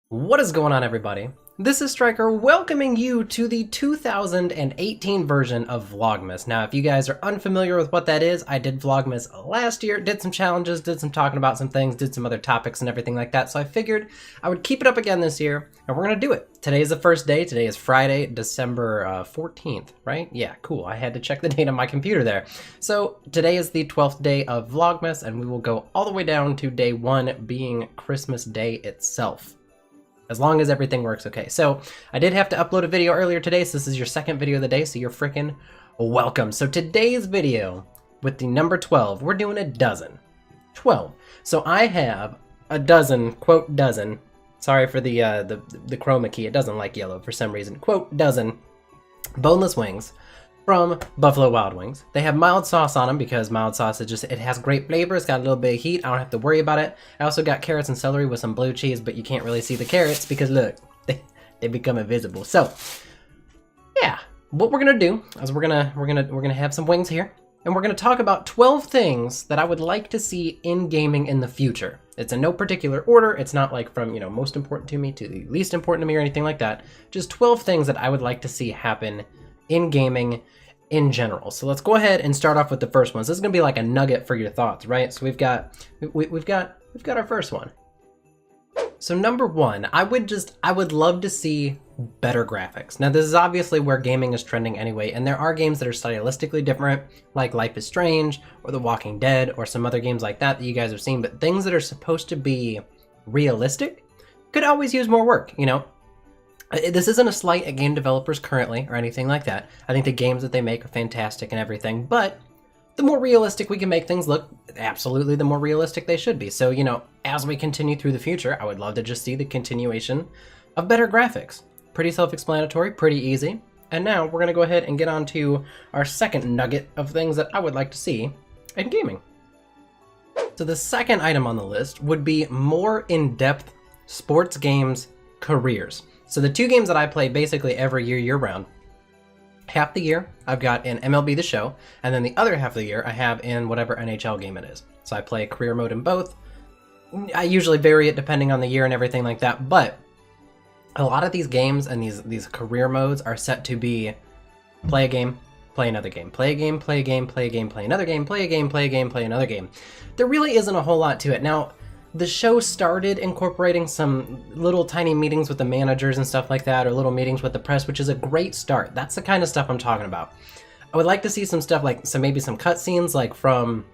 What is going on, everybody? This is Striker welcoming you to the 2018 version of Vlogmas. Now, if you guys are unfamiliar with what that is, I did Vlogmas last year, did some challenges, did some talking about some things, did some other topics and everything like that, so I figured I would keep it up again this year, and we're going to do it. Today is the first day. Today is Friday, December 14th, right? Yeah, cool. I had to check the date on my computer there. So today is the 12th day of Vlogmas, and we will go all the way down to day 1 being Christmas Day itself, as long as everything works okay. So I did have to upload a video earlier today, so this is your second video of the day, so you're freaking welcome. So today's video with the number 12, we're doing a dozen. 12. So I have a dozen, quote dozen, sorry for the chroma key, it doesn't like yellow for some reason, quote dozen boneless wings from Buffalo Wild Wings. They have mild sauce on them because mild sauce it has great flavor. It's got a little bit of heat. I don't have to worry about it. I also got carrots and celery with some blue cheese, but you can't really see the carrots because look, they become invisible. So yeah, what we're gonna do is we're gonna have some wings here, and we're gonna talk about 12 things that I would like to see in gaming in the future. It's in no particular order. It's not like from, you know, most important to me to the least important to me or anything like that. Just 12 things that I would like to see happen in gaming in general. So let's go ahead and start off with the first one. So this is gonna be like a nugget for your thoughts, right? So we've got our first one. So number 1, I would love to see better graphics. Now this is obviously where gaming is trending anyway, and there are games that are stylistically different, like Life is Strange or The Walking Dead or some other games like that that you guys have seen, but things that are supposed to be realistic could always use more work, you know? This isn't a slight at game developers currently or anything like that. I think the games that they make are fantastic and everything, but the more realistic we can make things look, absolutely the more realistic they should be. So, you know, as we continue through the future, I would love to just see the continuation of better graphics. Pretty self-explanatory, pretty easy. And now we're going to go ahead and get on to our second nugget of things that I would like to see in gaming. So the second item on the list would be more in-depth sports games careers. So the two games that I play basically every year round, half the year I've got in MLB The Show, and then the other half of the year I have in whatever NHL game it is. So I play career mode in both. I usually vary it depending on the year and everything like that, but a lot of these games and these career modes are set to be play a game, play another game, play a game, play a game, play a game, play another game, play a game, play a game, play another game. There really isn't a whole lot to it. Now, the show started incorporating some little tiny meetings with the managers and stuff like that, or little meetings with the press, which is a great start. That's the kind of stuff I'm talking about. I would like to see some stuff like maybe some cutscenes, like from,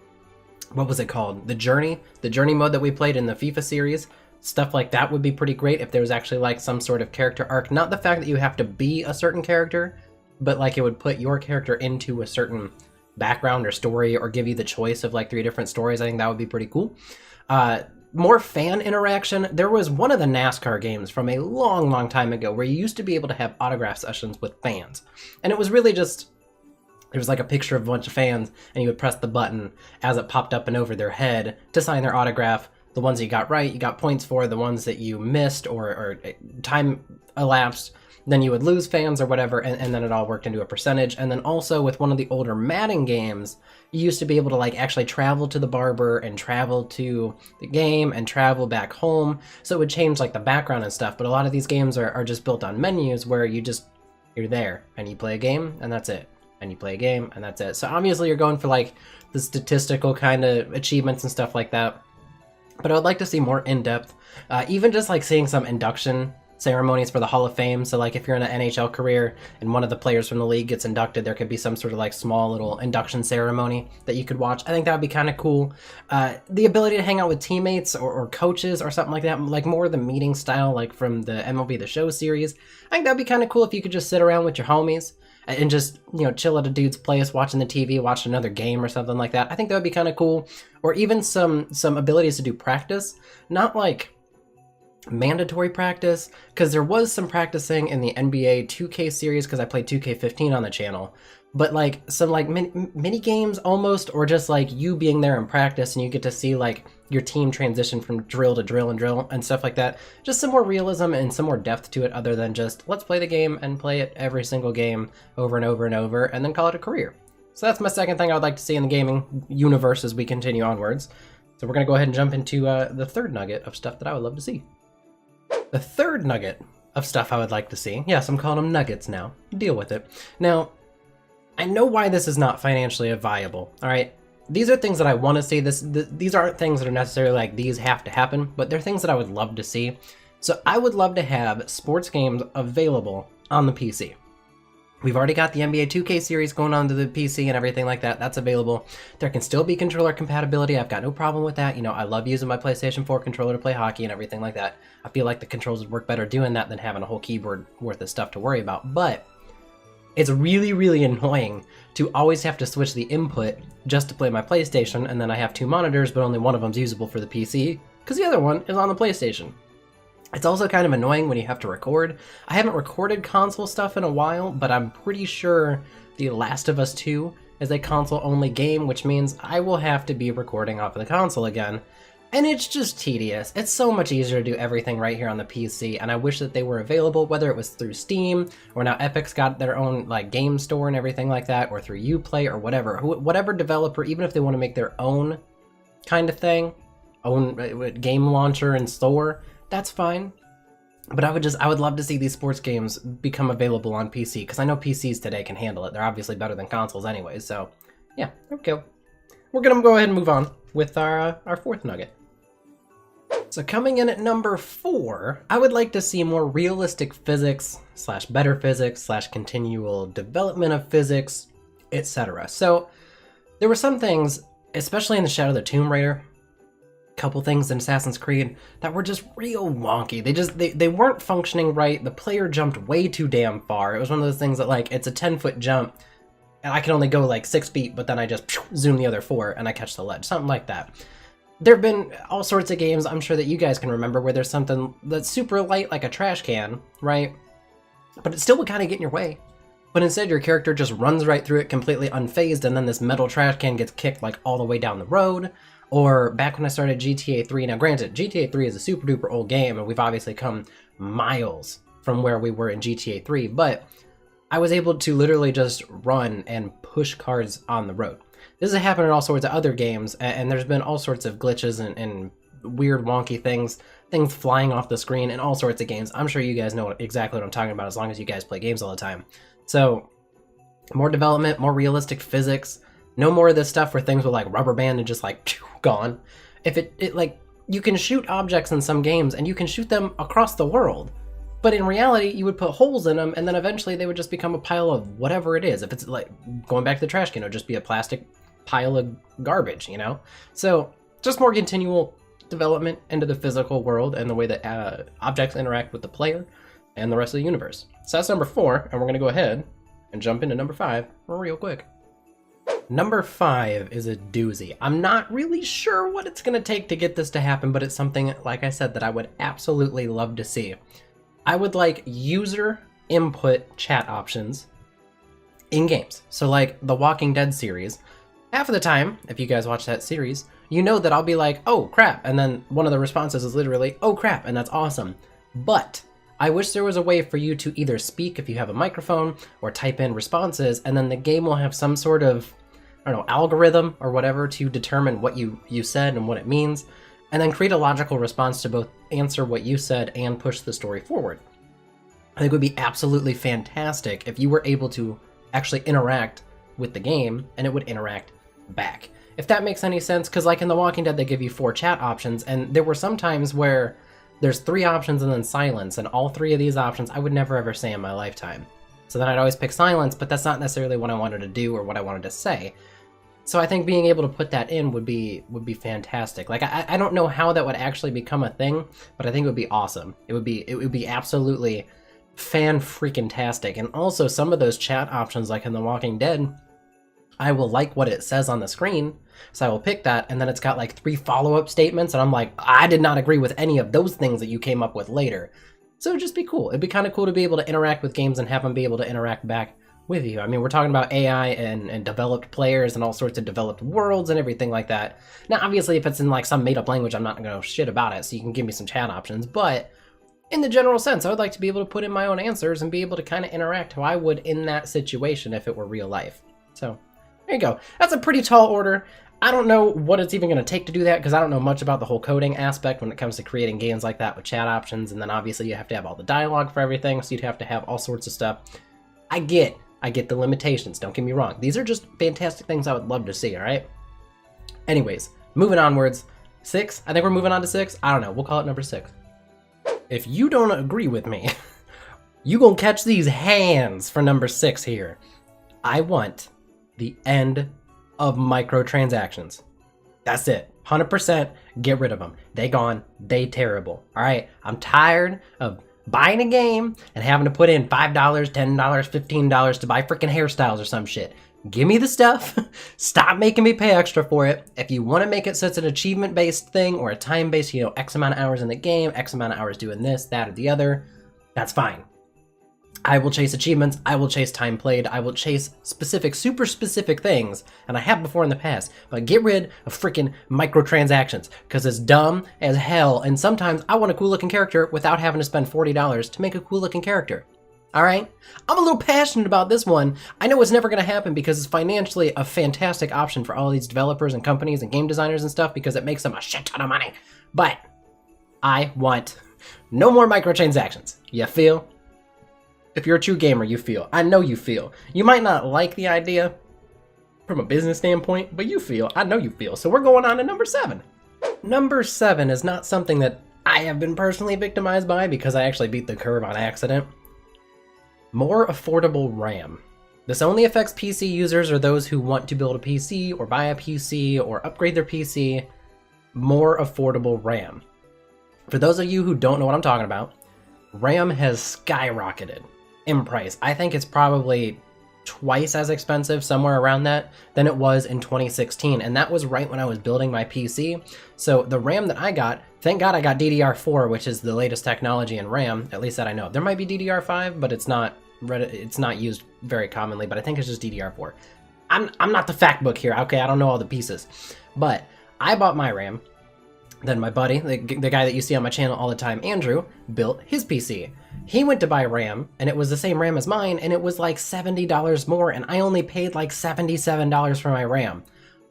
what was it called? The Journey mode that we played in the FIFA series. Stuff like that would be pretty great if there was actually like some sort of character arc. Not the fact that you have to be a certain character, but like it would put your character into a certain background or story, or give you the choice of like 3 different stories. I think that would be pretty cool. More fan interaction. There was one of the NASCAR games from a long time ago where you used to be able to have autograph sessions with fans. And it was really just, there was like a picture of a bunch of fans, and you would press the button as it popped up and over their head to sign their autograph. The ones that you got right, you got points for. The ones that you missed or time elapsed, then you would lose fans or whatever, and then it all worked into a percentage. And then also with one of the older Madden games, you used to be able to like actually travel to the barber and travel to the game and travel back home. So it would change like the background and stuff. But a lot of these games are just built on menus where you're there and you play a game and that's it. And you play a game and that's it. So obviously you're going for like the statistical kind of achievements and stuff like that. But I would like to see more in-depth, even just like seeing some induction ceremonies for the Hall of Fame. So like if you're in an NHL career and one of the players from the league gets inducted, there could be some sort of like small little induction ceremony that you could watch. I think that would be kind of cool. The ability to hang out with teammates or coaches or something like that, like more of the meeting style, like from the MLB The Show series. I think that'd be kind of cool if you could just sit around with your homies and just, you know, chill at a dude's place, watching the TV, watch another game or something like that. I think that would be kind of cool. Or even some abilities to do practice, not like mandatory practice, because there was some practicing in the NBA 2K series, because I played 2K15 on the channel, but like some like mini games almost, or just like you being there in practice and you get to see like your team transition from drill to drill and stuff like that. Just some more realism and some more depth to it, other than just let's play the game and play it every single game over and over and over and then call it a career. So that's my second thing I would like to see in the gaming universe as we continue onwards. So we're going to go ahead and jump into the third nugget of stuff that I would love to see. The third nugget of stuff I would like to see, yes, I'm calling them nuggets now, deal with it. Now, I know why this is not financially viable, all right? These are things that I want to see. These aren't things that are necessarily like these have to happen, but they're things that I would love to see. So I would love to have sports games available on the PC. We've already got the NBA 2K series going on to the PC and everything like that. That's available. There can still be controller compatibility. I've got no problem with that. You know, I love using my PlayStation 4 controller to play hockey and everything like that. I feel like the controls would work better doing that than having a whole keyboard worth of stuff to worry about. But it's really, really annoying to always have to switch the input just to play my PlayStation, and then I have two monitors, but only one of them's usable for the PC, because the other one is on the PlayStation. It's also kind of annoying when you have to record. I haven't recorded console stuff in a while, but I'm pretty sure The Last of Us 2 is a console-only game, which means I will have to be recording off of the console again. And it's just tedious. It's so much easier to do everything right here on the PC, and I wish that they were available, whether it was through Steam, or now Epic's got their own like game store and everything like that, or through Uplay or whatever. Whatever developer, even if they want to make their own kind of thing, own game launcher and store, that's fine. But I would love to see these sports games become available on PC, because I know PCs today can handle it. They're obviously better than consoles anyway, so yeah, there we go. We're gonna go ahead and move on with our fourth nugget. So coming in at number 4, I would like to see more realistic physics / better physics / continual development of physics, etc. So there were some things, especially in the Shadow of the Tomb Raider, a couple things in Assassin's Creed that were just real wonky. They weren't functioning right. The player jumped way too damn far. It was one of those things that like it's a 10-foot jump and I can only go like 6 feet, but then I just zoom the other 4 and I catch the ledge, something like that. There have been all sorts of games, I'm sure that you guys can remember, where there's something that's super light like a trash can, right? But it still would kind of get in your way. But instead your character just runs right through it completely unfazed, and then this metal trash can gets kicked like all the way down the road. Or back when I started GTA 3, now granted, GTA 3 is a super duper old game, and we've obviously come miles from where we were in GTA 3, but I was able to literally just run and push cars on the road. This has happened in all sorts of other games, and there's been all sorts of glitches and weird wonky things flying off the screen in all sorts of games. I'm sure you guys know exactly what I'm talking about as long as you guys play games all the time. So, more development, more realistic physics, no more of this stuff where things will like rubber band and just like gone. If it like, you can shoot objects in some games and you can shoot them across the world. But in reality, you would put holes in them and then eventually they would just become a pile of whatever it is. If it's like going back to the trash can, it would just be a plastic pile of garbage, you know? So just more continual development into the physical world and the way that objects interact with the player and the rest of the universe. So that's number 4, and we're going to go ahead and jump into number 5 real quick. Number 5 is a doozy. I'm not really sure what it's going to take to get this to happen, but it's something, like I said, that I would absolutely love to see. I would like user input chat options in games. So like the Walking Dead series, half of the time, if you guys watch that series, you know that I'll be like, oh crap, and then one of the responses is literally, oh crap, and that's awesome. But I wish there was a way for you to either speak if you have a microphone or type in responses, and then the game will have some sort of, I don't know, algorithm or whatever to determine what you said and what it means, and then create a logical response to both answer what you said and push the story forward. I think it would be absolutely fantastic if you were able to actually interact with the game and it would interact back. If that makes any sense, because like in The Walking Dead, they give you 4 chat options, and there were some times where there's 3 options and then silence, and all 3 of these options I would never ever say in my lifetime. So then I'd always pick silence, but that's not necessarily what I wanted to do or what I wanted to say. So I think being able to put that in would be fantastic. Like I don't know how that would actually become a thing, but I think it would be awesome. It would be absolutely fan-freaking-tastic. And also some of those chat options, like in The Walking Dead, I will like what it says on the screen, so I will pick that, and then it's got like 3 follow-up statements, and I'm like, I did not agree with any of those things that you came up with later. So it'd just be cool. It'd be kind of cool to be able to interact with games and have them be able to interact back with you. I mean, we're talking about AI and developed players and all sorts of developed worlds and everything like that. Now, obviously, if it's in like some made-up language, I'm not going to go shit about it, so you can give me some chat options, but in the general sense, I would like to be able to put in my own answers and be able to kind of interact how I would in that situation if it were real life. So there you go. That's a pretty tall order. I don't know what it's even going to take to do that because I don't know much about the whole coding aspect when it comes to creating games like that with chat options. And then obviously you have to have all the dialogue for everything, so you'd have to have all sorts of stuff. I get the limitations, don't get me wrong. These are just fantastic things I would love to see, all right? Anyways, moving onwards. 6? I think we're moving on to 6. I don't know. We'll call it number 6. If you don't agree with me, you gonna catch these hands for number 6 here. I want the end of microtransactions. That's it. 100% get rid of them. They gone. They terrible. All right? I'm tired of buying a game and having to put in $5, $10, $15 to buy freaking hairstyles or some shit. Give me the stuff. Stop making me pay extra for it. If you want to make it so it's an achievement-based thing or a time-based, you know, X amount of hours in the game, X amount of hours doing this, that, or the other, that's fine. I will chase achievements, I will chase time played, I will chase specific, super specific things, and I have before in the past, but get rid of freaking microtransactions, because it's dumb as hell, and sometimes I want a cool looking character without having to spend $40 to make a cool looking character. Alright? I'm a little passionate about this one. I know it's never going to happen because it's financially a fantastic option for all these developers and companies and game designers and stuff because it makes them a shit ton of money. But I want no more microtransactions. You feel? If you're a true gamer, you feel. I know you feel. You might not like the idea from a business standpoint, but you feel. I know you feel. So we're going on to number 7. Number 7 is not something that I have been personally victimized by because I actually beat the curve on accident. More affordable RAM. This only affects PC users or those who want to build a PC or buy a PC or upgrade their PC. More affordable RAM. For those of you who don't know what I'm talking about, RAM has skyrocketed in price. I think it's probably twice as expensive, somewhere around that, than it was in 2016. And that was right when I was building my PC. So the RAM that I got, thank God I got DDR4, which is the latest technology in RAM, at least that I know. There might be DDR5, but it's not used very commonly, but I think it's just DDR4. I'm not the fact book here, okay? I don't know all the pieces. But I bought my RAM. Then my buddy, the guy that you see on my channel all the time, Andrew, built his PC. He went to buy RAM, and it was the same RAM as mine, and it was like $70 more, and I only paid like $77 for my RAM.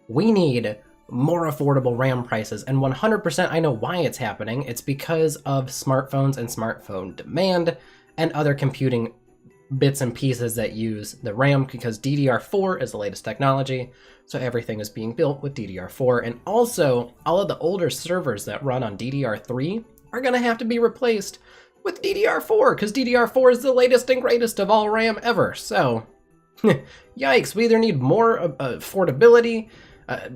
We need more affordable RAM prices, and 100% I know why it's happening. It's because of smartphones and smartphone demand and other computing bits and pieces that use the RAM, because DDR4 is the latest technology, so everything is being built with DDR4. And also, all of the older servers that run on DDR3 are going to have to be replaced with DDR4, because DDR4 is the latest and greatest of all RAM ever. So, yikes, we either need more affordability,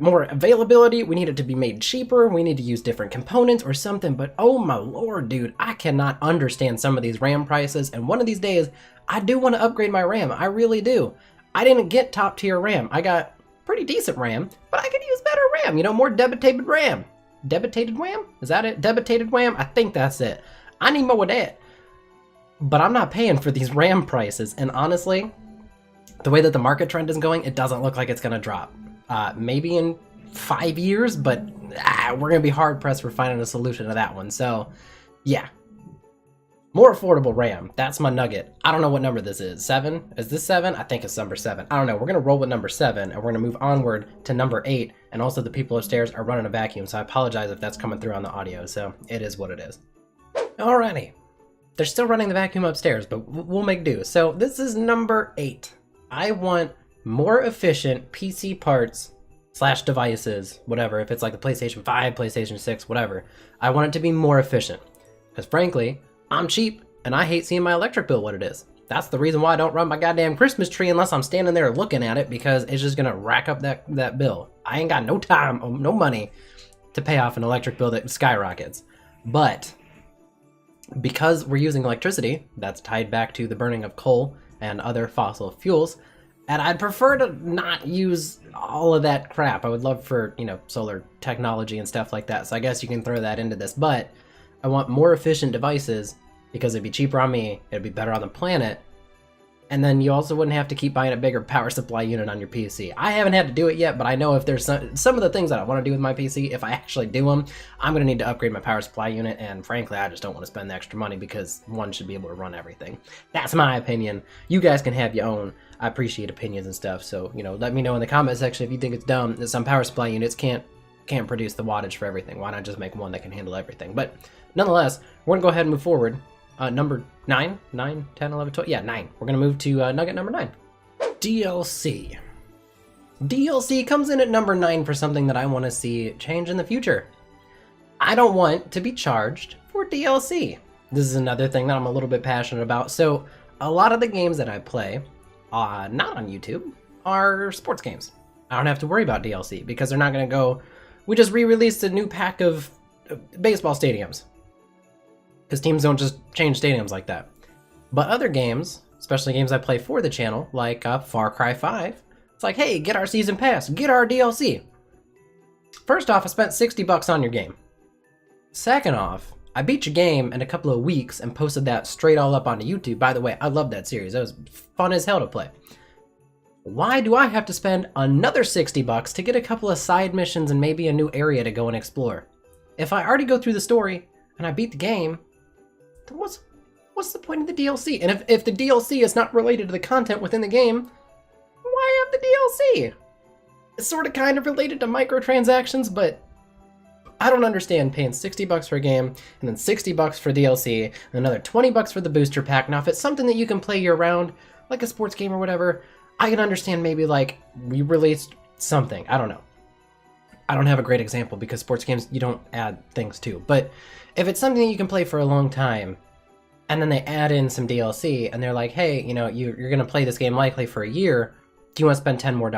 more availability, we need it to be made cheaper, we need to use different components or something, but oh my lord, dude, I cannot understand some of these RAM prices, and one of these days, I do want to upgrade my RAM, I really do. I didn't get top tier RAM, I got pretty decent RAM, but I could use better RAM, you know, more debitated RAM. Debitated RAM? Is that it? Debitated RAM? I think that's it. I need more of that. But I'm not paying for these RAM prices, and honestly, the way that the market trend is going, it doesn't look like it's going to drop. Maybe in 5 years, but we're going to be hard-pressed for finding a solution to that one. So, yeah. More affordable RAM. That's my nugget. I don't know what number this is. 7? Is this 7? I think it's number 7. I don't know. We're going to roll with number 7, and we're going to move onward to number 8. And also, the people upstairs are running a vacuum, so I apologize if that's coming through on the audio. So, it is what it is. Alrighty. They're still running the vacuum upstairs, but we'll make do. So, this is number 8. I want more efficient PC parts / devices, whatever. If it's like the PlayStation 5, PlayStation 6, whatever. I want it to be more efficient. Because frankly, I'm cheap and I hate seeing my electric bill what it is. That's the reason why I don't run my goddamn Christmas tree unless I'm standing there looking at it, because it's just gonna rack up that bill. I ain't got no time, no money to pay off an electric bill that skyrockets. But because we're using electricity, that's tied back to the burning of coal and other fossil fuels, and I'd prefer to not use all of that crap. I would love for, you know, solar technology and stuff like that, so I guess you can throw that into this, but I want more efficient devices because it'd be cheaper on me, it'd be better on the planet, And then you also wouldn't have to keep buying a bigger power supply unit on your PC. I haven't had to do it yet, but I know if there's some of the things that I want to do with my PC, if I actually do them, I'm going to need to upgrade my power supply unit, and frankly, I just don't want to spend the extra money because one should be able to run everything. That's my opinion. You guys can have your own. I appreciate opinions and stuff, so, you know, let me know in the comment section if you think it's dumb that some power supply units can't produce the wattage for everything. Why not just make one that can handle everything? But nonetheless, we're going to go ahead and move forward. Number 9, 10, 11, 12, yeah, 9. We're going to move to nugget number 9. DLC. DLC comes in at number 9 for something that I want to see change in the future. I don't want to be charged for DLC. This is another thing that I'm a little bit passionate about. So a lot of the games that I play, not on YouTube, are sports games. I don't have to worry about DLC because they're not going to go, we just re-released a new pack of baseball stadiums. Because teams don't just change stadiums like that. But other games, especially games I play for the channel, like Far Cry 5, it's like, hey, get our season pass, get our DLC. First off, I spent $60 on your game. Second off, I beat your game in a couple of weeks and posted that straight all up onto YouTube. By the way, I love that series. It was fun as hell to play. Why do I have to spend another $60 to get a couple of side missions and maybe a new area to go and explore? If I already go through the story and I beat the game, then what's the point of the DLC? And if the DLC is not related to the content within the game, why have the DLC? It's sort of kind of related to microtransactions, but I don't understand paying $60 for a game and then $60 for DLC and another $20 for the booster pack. Now, if it's something that you can play year round, like a sports game or whatever, I can understand maybe like we released something. I don't know. I don't have a great example because sports games you don't add things to. But if it's something that you can play for a long time and then they add in some DLC and they're like, hey, you know, you're going to play this game likely for a year. Do you want to spend $10 more?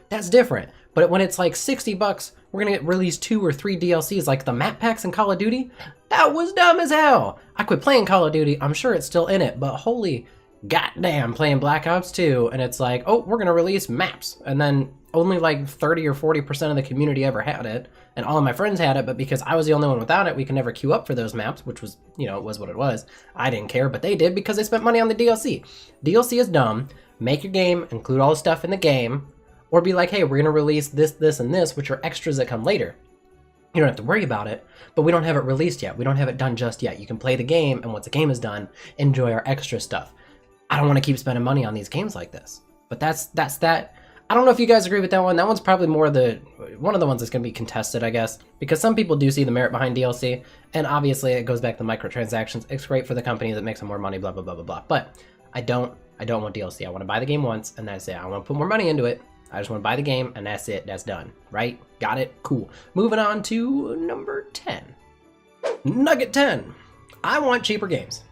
That's different. But when it's like $60, we're going to get released 2 or 3 DLCs like the map packs in Call of Duty. That was dumb as hell. I quit playing Call of Duty. I'm sure it's still in it, but holy goddamn, playing Black Ops 2 and it's like, oh, we're going to release maps. And then only like 30 or 40% of the community ever had it. And all of my friends had it, but because I was the only one without it, we could never queue up for those maps, which was, you know, it was what it was. I didn't care, but they did because they spent money on the DLC. DLC is dumb. Make your game, include all the stuff in the game, or be like, hey, we're going to release this, this, and this, which are extras that come later. You don't have to worry about it, but we don't have it released yet. We don't have it done just yet. You can play the game, and once the game is done, enjoy our extra stuff. I don't want to keep spending money on these games like this. But that's that. I don't know if you guys agree with that one. That one's probably more one of the ones that's going to be contested, I guess, because some people do see the merit behind DLC, and obviously it goes back to microtransactions. It's great for the company that makes them more money, blah, blah, blah, blah, blah. But I don't want DLC. I want to buy the game once, and that's it. I want to put more money into it. I just want to buy the game, and that's it. That's done. Right? Got it? Cool. Moving on to number 10. Nugget 10. I want cheaper games.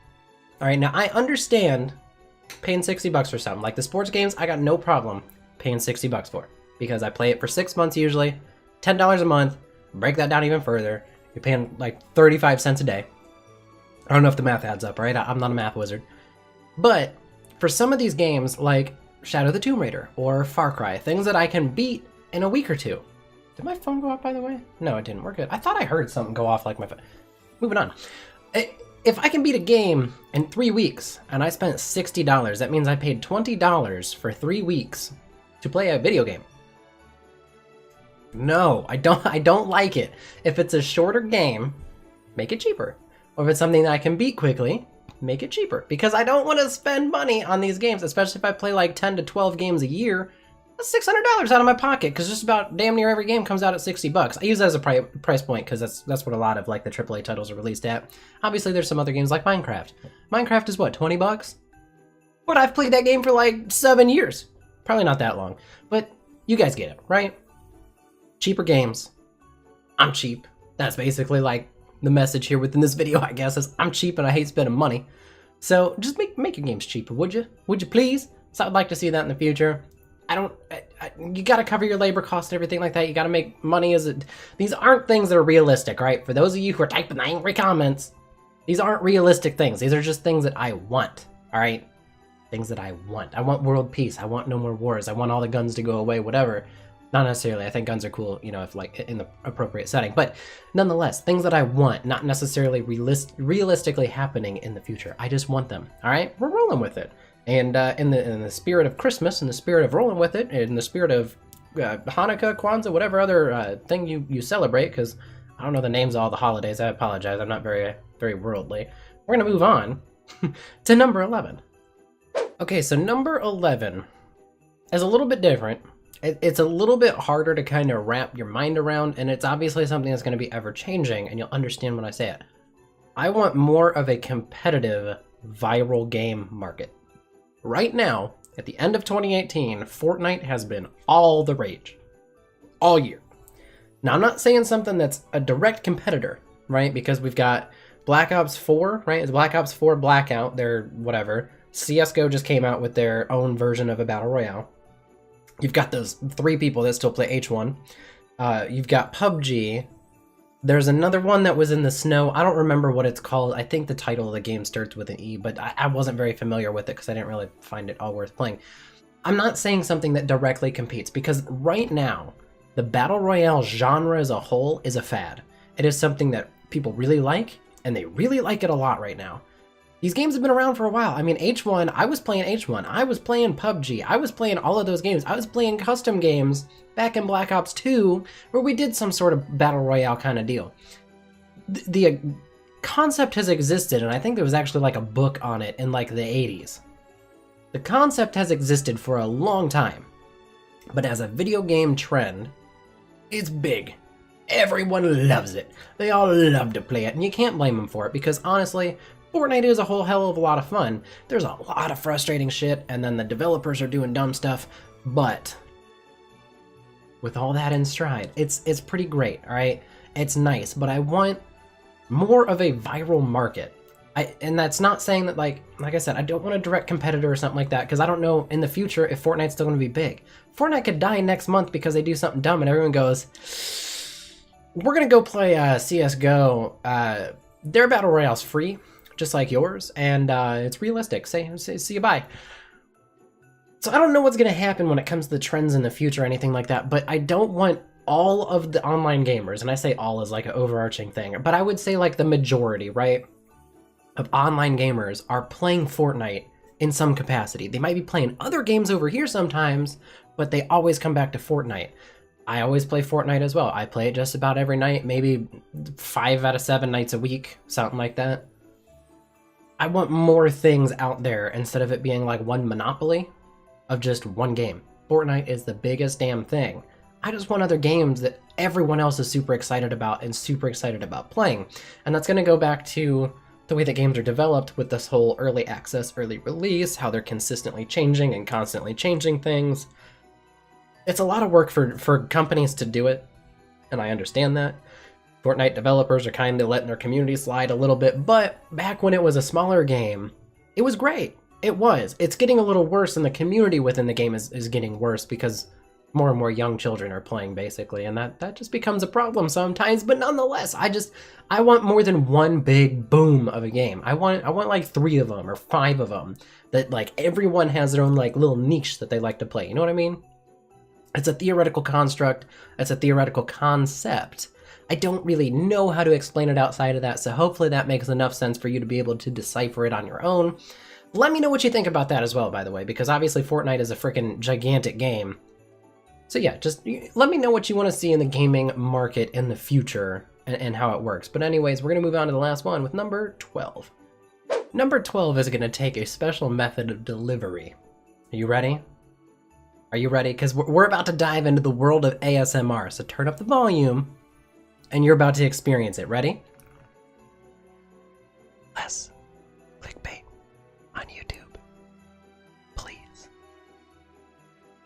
All right, now I understand paying $60 for something. Like the sports games, I got no problem paying $60 for, because I play it for 6 months usually, $10 a month. Break that down even further, you're paying like 35 cents a day. I don't know if the math adds up, right? I'm not a math wizard. But for some of these games, like Shadow of the Tomb Raider or Far Cry, things that I can beat in a week or two. Did my phone go off, by the way? No, it didn't. We're good. I thought I heard something go off like my phone. Moving on. If I can beat a game in 3 weeks and I spent $60, that means I paid $20 for 3 weeks to play a video game. No, I don't like it. If it's a shorter game, make it cheaper. Or if it's something that I can beat quickly, make it cheaper. Because I don't want to spend money on these games, especially if I play like 10 to 12 games a year. That's $600 out of my pocket, because just about damn near every game comes out at $60. I use that as a price point because that's what a lot of like the AAA titles are released at. Obviously, there's some other games like Minecraft. Minecraft is what, $20? But I've played that game for like 7 years. Probably not that long, but you guys get it, right? Cheaper games. I'm cheap. That's basically like the message here within this video, I guess, is I'm cheap and I hate spending money. So just make your games cheaper, would you? Would you please? So I'd like to see that in the future. You got to cover your labor costs and everything like that. You got to make money these aren't things that are realistic, right? For those of you who are typing the angry comments, these aren't realistic things. These are just things that I want, all right? Things that I want. I want world peace. I want no more wars. I want all the guns to go away, whatever. Not necessarily. I think guns are cool, you know, if like in the appropriate setting. But nonetheless, things that I want, not necessarily realistically happening in the future. I just want them. All right, we're rolling with it. And in the spirit of Christmas, in the spirit of rolling with it, in the spirit of Hanukkah, Kwanzaa, whatever other thing you celebrate, because I don't know the names of all the holidays. I apologize. I'm not very worldly. We're gonna move on to number 11. Okay, so number 11 is a little bit different. It's a little bit harder to kind of wrap your mind around, and it's obviously something that's going to be ever-changing, and you'll understand when I say it. I want more of a competitive viral game market. Right now, at the end of 2018, Fortnite has been all the rage. All year. Now, I'm not saying something that's a direct competitor, right? Because we've got Black Ops 4, right? It's Black Ops 4 Blackout, their whatever. CSGO just came out with their own version of a Battle Royale. You've got those 3 people that still play H1. You've got PUBG. There's another one that was in the snow. I don't remember what it's called. I think the title of the game starts with an E, but I wasn't very familiar with it because I didn't really find it all worth playing. I'm not saying something that directly competes, because right now, the Battle Royale genre as a whole is a fad. It is something that people really like, and they really like it a lot right now. These games have been around for a while. I mean, H1, I was playing H1. I was playing PUBG. I was playing all of those games. I was playing custom games back in Black Ops 2, where we did some sort of Battle Royale kind of deal. The concept has existed, and I think there was actually like a book on it in like the 80s. The concept has existed for a long time, but as a video game trend, it's big. Everyone loves it. They all love to play it, and you can't blame them for it, because honestly, Fortnite is a whole hell of a lot of fun. There's a lot of frustrating shit, and then the developers are doing dumb stuff, but with all that in stride, it's pretty great, all right? It's nice, but I want more of a viral market. And that's not saying that, like I said, I don't want a direct competitor or something like that, because I don't know in the future if Fortnite's still going to be big. Fortnite could die next month because they do something dumb, and everyone goes, we're going to go play CSGO. Their Battle Royale's free, just like yours, and it's realistic. Say see you bye. So I don't know what's going to happen when it comes to the trends in the future or anything like that, but I don't want all of the online gamers, and I say all as like an overarching thing, but I would say like the majority, right, of online gamers are playing Fortnite in some capacity. They might be playing other games over here sometimes, but they always come back to Fortnite. I always play Fortnite as well. I play it just about every night, maybe 5 out of 7 nights a week, something like that. I want more things out there instead of it being like one monopoly of just one game. Fortnite is the biggest damn thing. I just want other games that everyone else is super excited about and super excited about playing. And that's going to go back to the way that games are developed with this whole early access, early release, how they're consistently changing and constantly changing things. It's a lot of work for companies to do it, and I understand that. Fortnite developers are kind of letting their community slide a little bit, but back when it was a smaller game, it was great. It was. It's getting a little worse, and the community within the game is getting worse because more and more young children are playing, basically, and that just becomes a problem sometimes. But nonetheless, I want more than one big boom of a game. I want like 3 of them or 5 of them that like everyone has their own like little niche that they like to play. You know what I mean? It's a theoretical construct. It's a theoretical concept. I don't really know how to explain it outside of that, so hopefully that makes enough sense for you to be able to decipher it on your own. Let me know what you think about that as well, by the way, because obviously Fortnite is a freaking gigantic game. So yeah, just let me know what you want to see in the gaming market in the future and how it works. But anyways, we're going to move on to the last one with number 12. Number 12 is going to take a special method of delivery. Are you ready? Are you ready? Because we're about to dive into the world of ASMR, so turn up the volume, and you're about to experience it. Ready? Less clickbait on YouTube, please.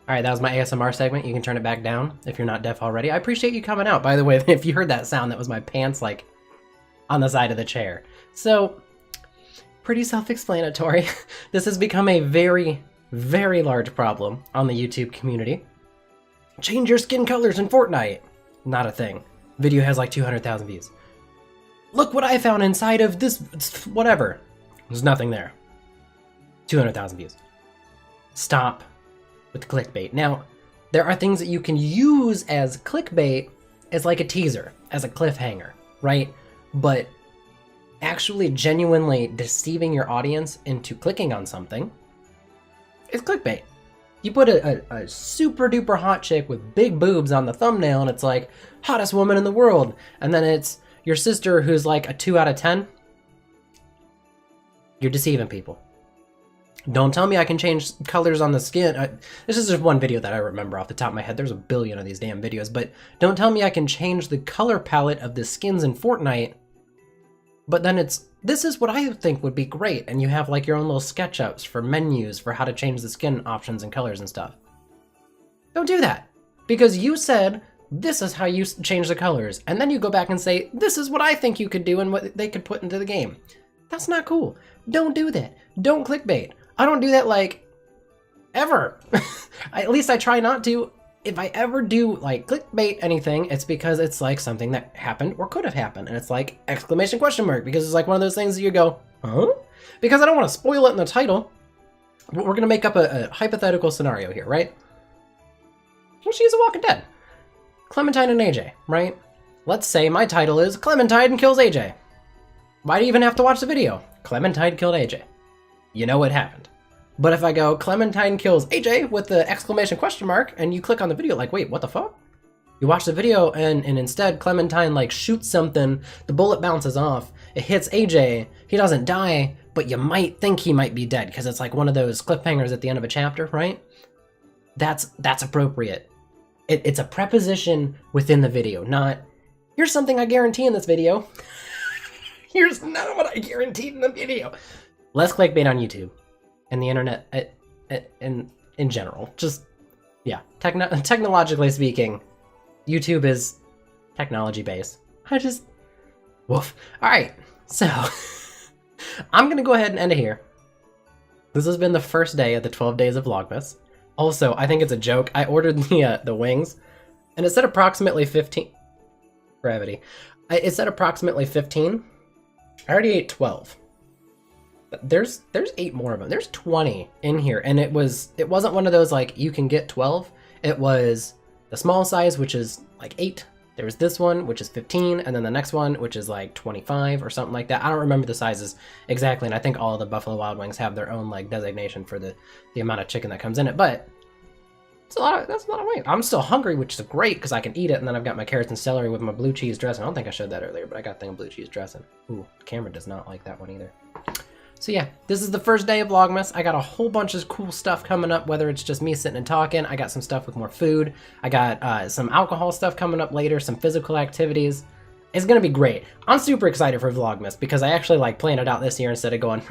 All right, that was my ASMR segment. You can turn it back down if you're not deaf already. I appreciate you coming out. By the way, if you heard that sound, that was my pants like on the side of the chair. So, pretty self-explanatory. This has become a very, very large problem on the YouTube community. Change your skin colors in Fortnite. Not a thing. Video has like 200,000 views. Look what I found inside of this, whatever. There's nothing there. 200,000 views. Stop with the clickbait. Now, There are things that you can use as clickbait, as like a teaser, as a cliffhanger, right? But actually genuinely deceiving your audience into clicking on something is clickbait. You put a super duper hot chick with big boobs on the thumbnail and it's like, hottest woman in the world. And then it's your sister who's like a 2 out of 10. You're deceiving people. Don't tell me I can change colors on the skin. This is just one video that I remember off the top of my head. There's a billion of these damn videos, but don't tell me I can change the color palette of the skins in Fortnite. But then this is what I think would be great, and you have like your own little SketchUps for menus for how to change the skin options and colors and stuff. Don't do that, because you said this is how you change the colors, and then you go back and say this is what I think you could do and what they could put into the game. That's not cool. Don't do that. Don't clickbait. I don't do that like ever. At least I try not to. If I ever do like clickbait anything, it's because it's like something that happened or could have happened. And it's like exclamation question mark, because it's like one of those things that you go, huh? Because I don't want to spoil it in the title. We're going to make up a hypothetical scenario here, right? Well, she's a Walking Dead. Clementine and AJ, right? Let's say my title is Clementine kills AJ. Why do you even have to watch the video? Clementine killed AJ. You know what happened. But if I go Clementine kills AJ with the exclamation question mark and you click on the video like, wait, what the fuck? You watch the video and instead Clementine like shoots something, the bullet bounces off, it hits AJ, he doesn't die, but you might think he might be dead because it's like one of those cliffhangers at the end of a chapter, right? That's appropriate. It's a preposition within the video, not here's something I guarantee in this video. Here's none of what I guaranteed in the video. Less clickbait on YouTube. And the internet in general. Just, yeah, technologically speaking, YouTube is technology based. Woof. All right, so I'm going to go ahead and end it here. This has been the first day of the 12 days of Vlogmas. Also, I think it's a joke. I ordered the wings, and it said approximately 15. Gravity. It said approximately 15. I already ate 12. There's 8 more of them. There's 20 in here, and it wasn't one of those like you can get 12. It was the small size, which is like 8. There's this one, which is 15, and then the next one, which is like 25 or something like that. I don't remember the sizes exactly, and I think all of the Buffalo Wild Wings have their own like designation for the amount of chicken that comes in it. But that's a lot of weight. I'm still hungry, which is great because I can eat it, and then I've got my carrots and celery with my blue cheese dressing. I don't think I showed that earlier, but I got a thing of blue cheese dressing. Ooh, the camera does not like that one either. So yeah, this is the first day of Vlogmas. I got a whole bunch of cool stuff coming up, whether it's just me sitting and talking. I got some stuff with more food. I got some alcohol stuff coming up later, some physical activities. It's gonna be great. I'm super excited for Vlogmas because I actually like planned it out this year instead of going,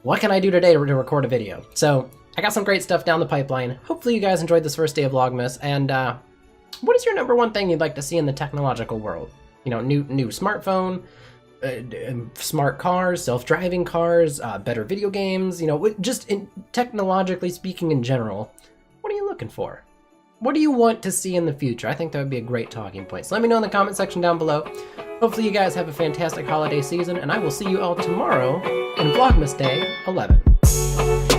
what can I do today to record a video? So I got some great stuff down the pipeline. Hopefully you guys enjoyed this first day of Vlogmas. And what is your #1 thing you'd like to see in the technological world? You know, new smartphone, smart cars, self-driving cars, better video games, you know, just technologically speaking in general. What are you looking for? What do you want to see in the future? I think that would be a great talking point. So let me know in the comment section down below. Hopefully you guys have a fantastic holiday season, and I will see you all tomorrow in Vlogmas Day 11.